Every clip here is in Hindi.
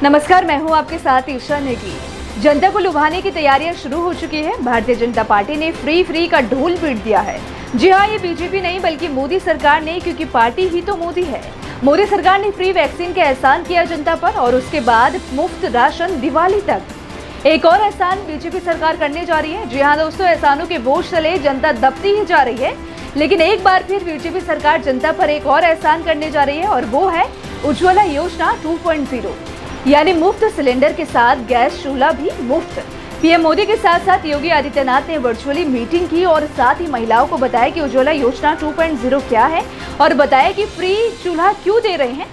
नमस्कार, मैं हूं आपके साथ ईशा नेगी। जनता को लुभाने की तैयारियां शुरू हो चुकी है। भारतीय जनता पार्टी ने फ्री का ढोल पीट दिया है। जी हां, ये बीजेपी नहीं बल्कि मोदी सरकार ने, क्योंकि पार्टी ही तो मोदी है। मोदी सरकार ने फ्री वैक्सीन का एहसान किया जनता पर और उसके बाद मुफ्त राशन दिवाली तक। एक और एहसान बीजेपी सरकार करने जा रही है। जी हाँ दोस्तों, एहसानों के बोझ तले जनता दबती ही जा रही है। लेकिन एक बार फिर बीजेपी सरकार जनता पर एक और एहसान करने जा रही है और वो है उज्ज्वला योजना 2.0, यानी मुफ्त सिलेंडर के साथ गैस चूल्हा भी मुफ्त। पीएम मोदी के साथ साथ योगी आदित्यनाथ ने वर्चुअली मीटिंग की और साथ ही महिलाओं को बताया कि उज्ज्वला योजना 2.0 क्या है और बताया कि फ्री चूल्हा क्यों दे रहे हैं,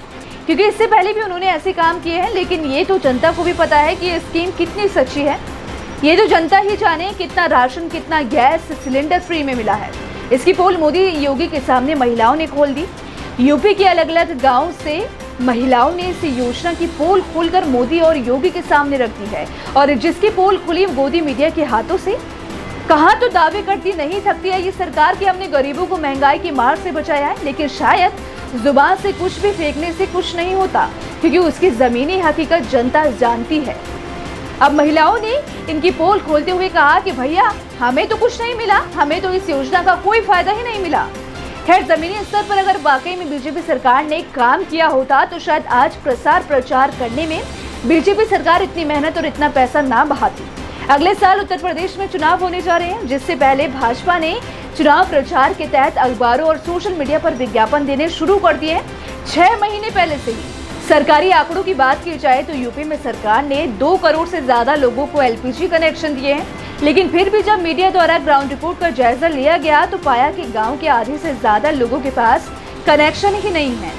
क्योंकि इससे पहले भी उन्होंने ऐसे काम किए हैं। लेकिन ये तो जनता को भी पता है कि ये स्कीम कितनी सच्ची है। ये तो जनता ही जाने कितना राशन, कितना गैस सिलेंडर फ्री में मिला है। इसकी पोल मोदी योगी के सामने महिलाओं ने खोल दी। यूपी के अलग अलग गाँव से महिलाओं ने इस योजना की पोल खोलकर मोदी और योगी के सामने रख दी है और जिसकी पोल खुली गोदी मीडिया के हाथों से। कहाँ तो दावे करती नहीं थकती है ये सरकार कि हमने गरीबों को महंगाई की मार से बचाया है, लेकिन शायद जुबान से कुछ भी फेंकने से कुछ नहीं होता, क्योंकि उसकी जमीनी हकीकत जनता जानती है। अब महिलाओं ने इनकी पोल खोलते हुए कहा कि भैया हमें तो कुछ नहीं मिला, हमें तो इस योजना का कोई फायदा ही नहीं मिला। खैर, जमीनी स्तर पर अगर वाकई में बीजेपी सरकार ने काम किया होता तो शायद आज प्रसार प्रचार करने में बीजेपी सरकार इतनी मेहनत और इतना पैसा ना बहाती। अगले साल उत्तर प्रदेश में चुनाव होने जा रहे हैं, जिससे पहले भाजपा ने चुनाव प्रचार के तहत अखबारों और सोशल मीडिया पर विज्ञापन देने शुरू कर दिए हैं 6 महीने पहले से ही। सरकारी आंकड़ों की बात की जाए तो यूपी में सरकार ने 2 करोड़ से ज्यादा लोगों को एलपीजी कनेक्शन दिए हैं। लेकिन फिर भी जब मीडिया द्वारा ग्राउंड रिपोर्ट का जायजा लिया गया तो पाया कि गांव के आधे से ज्यादा लोगों के पास कनेक्शन ही नहीं है।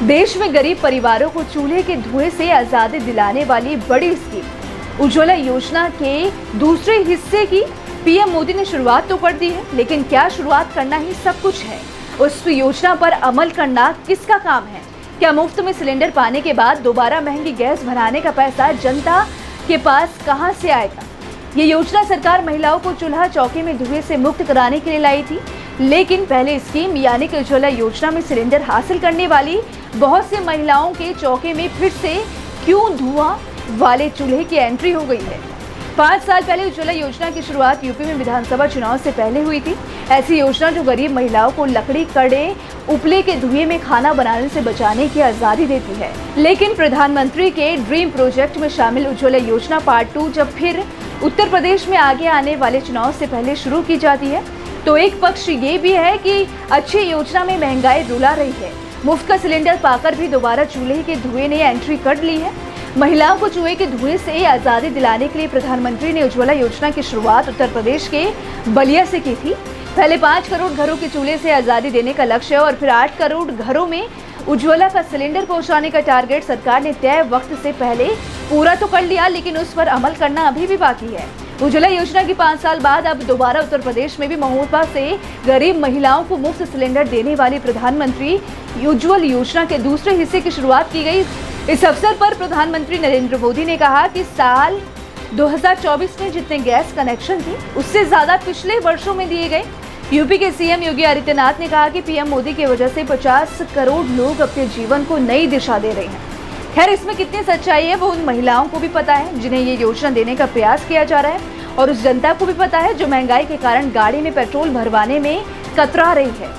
देश में गरीब परिवारों को चूल्हे के धुएं से आजादी दिलाने वाली बड़ी स्कीम उज्ज्वला योजना के दूसरे हिस्से की पीएम मोदी ने शुरुआत तो कर दी है, लेकिन क्या शुरुआत करना ही सब कुछ है? उस योजना पर अमल करना किसका काम है? क्या मुफ्त में सिलेंडर पाने के बाद दोबारा महंगी गैस भराने का पैसा जनता के पास कहां से आएगा? ये योजना सरकार महिलाओं को चूल्हा चौके में धुएं से मुक्त कराने के लिए लाई थी, लेकिन पहले स्कीम यानी कि उज्ज्वला योजना में सिलेंडर हासिल करने वाली बहुत से महिलाओं के चौके में फिर से क्यों धुआं वाले चूल्हे की एंट्री हो गई है? 5 साल पहले उज्ज्वला योजना की शुरुआत यूपी में विधानसभा चुनाव से पहले हुई थी। ऐसी योजना जो गरीब महिलाओं को लकड़ी कड़े उपले के धुएं में खाना बनाने से बचाने की आजादी देती है। लेकिन प्रधानमंत्री के ड्रीम प्रोजेक्ट में शामिल उज्ज्वला योजना पार्ट 2 जब फिर उत्तर प्रदेश में आगे आने वाले चुनाव से पहले शुरू की जाती है तो एक पक्ष ये भी है कि अच्छी योजना में महंगाई रुला रही है। मुफ्त का सिलेंडर पाकर भी दोबारा चूल्हे के धुएं ने एंट्री कर ली है। महिलाओं को चूल्हे के धुएं से आजादी दिलाने के लिए प्रधानमंत्री ने उज्ज्वला योजना की शुरुआत उत्तर प्रदेश के बलिया से की थी। पहले 5 करोड़ घरों के चूल्हे से आजादी देने का लक्ष्य और फिर 8 करोड़ घरों में उज्ज्वला का सिलेंडर पहुंचाने का टारगेट सरकार ने तय वक्त से पहले पूरा तो कर लिया, लेकिन उस पर अमल करना अभी भी बाकी है। उज्ज्वला योजना की 5 साल बाद अब दोबारा उत्तर प्रदेश में भी महोत्सव से गरीब महिलाओं को मुफ्त सिलेंडर देने वाली प्रधानमंत्री उज्ज्वल योजना के दूसरे हिस्से की शुरुआत की गई। इस अवसर पर प्रधानमंत्री नरेंद्र मोदी ने कहा कि साल 2024 में जितने गैस कनेक्शन थे उससे ज्यादा पिछले वर्षों में दिए गए। यूपी के सीएम योगी आदित्यनाथ ने कहा कि पीएम मोदी की वजह से 50 करोड़ लोग अपने जीवन को नई दिशा दे रहे हैं। खैर, इसमें कितनी सच्चाई है वो उन महिलाओं को भी पता है जिन्हें ये योजना देने का प्रयास किया जा रहा है, और उस जनता को भी पता है जो महंगाई के कारण गाड़ी में पेट्रोल भरवाने में कतरा रही है।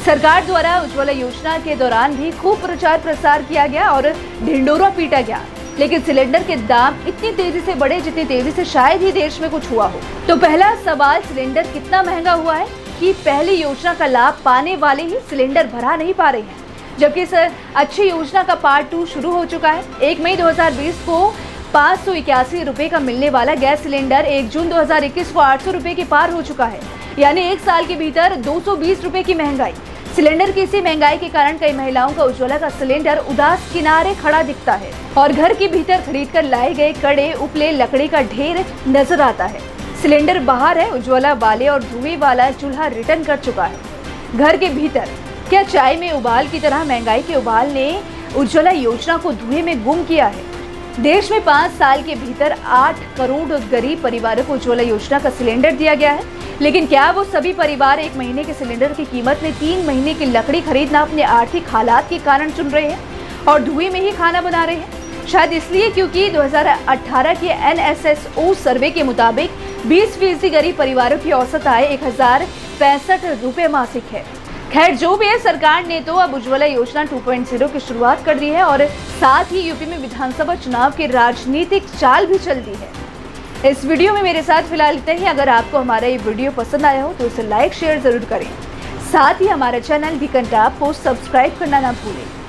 सरकार द्वारा उज्ज्वला योजना के दौरान भी खूब प्रचार प्रसार किया गया और ढिंडोरा पीटा गया, लेकिन सिलेंडर के दाम इतनी तेजी से बढ़े जितनी तेजी से शायद ही देश में कुछ हुआ हो। तो पहला सवाल, सिलेंडर कितना महंगा हुआ है कि पहली योजना का लाभ पाने वाले ही सिलेंडर भरा नहीं पा रहे हैं, जबकि इस अच्छी योजना का पार्ट 2 शुरू हो चुका है। 1 मई 2020 को 581 रुपए का मिलने वाला गैस सिलेंडर 1 जून 2021 को 800 रुपए के पार हो चुका है, यानी 1 साल के भीतर 220 रुपए की महंगाई। सिलेंडर की इसी महंगाई के कारण कई महिलाओं का उज्ज्वला का सिलेंडर उदास किनारे खड़ा दिखता है और घर के भीतर खरीद कर लाए गए कड़े उपले लकड़ी का ढेर नजर आता है। सिलेंडर बाहर है, उज्ज्वला वाले और धुएं वाला चूल्हा रिटर्न कर चुका है। घर के भीतर क्या चाय में उबाल की तरह महंगाई के उबाल ने उज्ज्वला योजना को धुएं में गुम किया है? देश में 5 साल के भीतर 8 करोड़ गरीब परिवारों को उज्ज्वला योजना का सिलेंडर दिया गया है, लेकिन क्या वो सभी परिवार 1 महीने के सिलेंडर की कीमत में 3 महीने की लकड़ी खरीदना अपने आर्थिक हालात के कारण चुन रहे हैं और धुएं में ही खाना बना रहे हैं? शायद इसलिए क्योंकि 2018 के NSSO सर्वे के मुताबिक 20% गरीब परिवारों की औसत आय 1065 रुपये मासिक है। खैर जो भी है, सरकार ने तो अब उज्ज्वला योजना 2.0 की शुरुआत कर दी है और साथ ही यूपी में विधानसभा चुनाव की राजनीतिक चाल भी चल दी है। इस वीडियो में मेरे साथ फिलहाल इतना ही। अगर आपको हमारा ये वीडियो पसंद आया हो तो इसे लाइक शेयर जरूर करें। साथ ही हमारा चैनल वीकेंड टॉप को सब्सक्राइब करना ना भूलें।